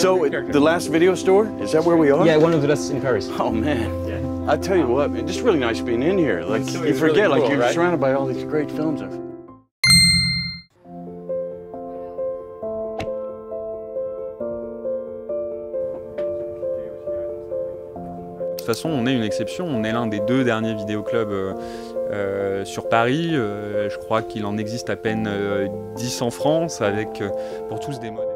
So, the last video store, is that where we are? Yeah, one of the last in Paris. Oh man, Yeah. I tell you what, man, it's really nice being in here. Like, So you it's forget, really like, cool, you're right? surrounded by all these great films. De toute façon, on est une exception. On est l'un des 2 derniers vidéoclubs sur Paris. Je crois qu'il en existe à peine 10 en France, avec pour tous des modèles.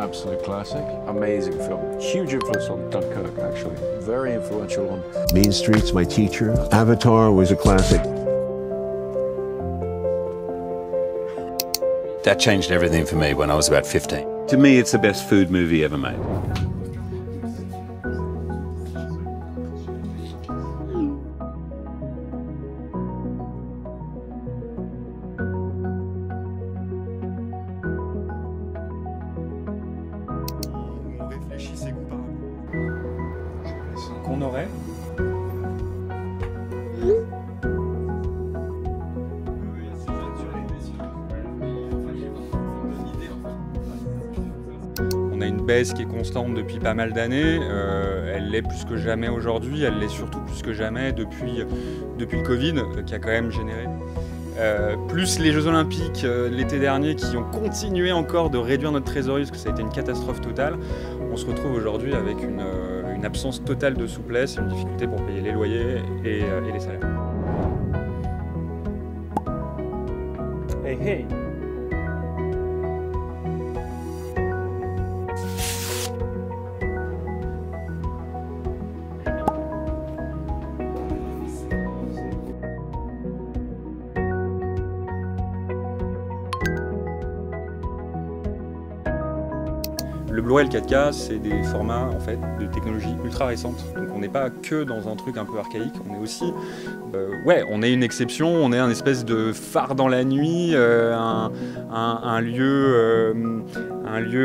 Absolute classic. Amazing film. Huge influence on Dunkirk, actually. Very influential on... Mean Street's my teacher. Avatar was a classic. That changed everything for me when I was about 15. To me, it's the best food movie ever made. On réfléchissait qu'on aurait. On a une baisse qui est constante depuis pas mal d'années, elle l'est plus que jamais aujourd'hui, elle l'est surtout plus que jamais depuis le Covid qui a quand même généré. Plus les Jeux Olympiques l'été dernier qui ont continué encore de réduire notre trésorerie parce que ça a été une catastrophe totale, on se retrouve aujourd'hui avec une absence totale de souplesse et une difficulté pour payer les loyers et les salaires. Hey, hey. Le Blu-ray 4K, c'est des formats en fait de technologie ultra récente. Donc on n'est pas que dans un truc un peu archaïque, on est aussi, on est une exception, on est un espèce de phare dans la nuit, un lieu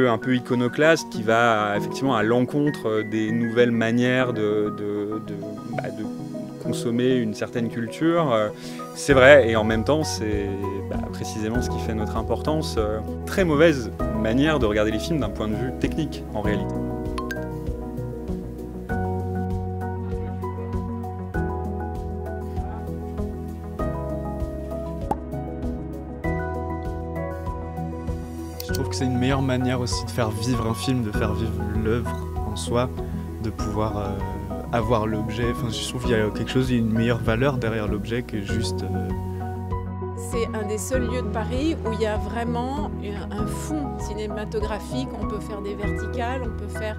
un peu iconoclaste qui va effectivement à l'encontre des nouvelles manières de consommer une certaine culture. C'est vrai, et en même temps, c'est précisément ce qui fait notre importance. Très mauvaise manière de regarder les films d'un point de vue technique, en réalité. Je trouve que c'est une meilleure manière aussi de faire vivre un film, de faire vivre l'œuvre en soi, de pouvoir avoir l'objet. Enfin, je trouve qu'il y a quelque chose, il y a une meilleure valeur derrière l'objet que juste... C'est un des seuls lieux de Paris où il y a vraiment un fond cinématographique. On peut faire des verticales, on peut faire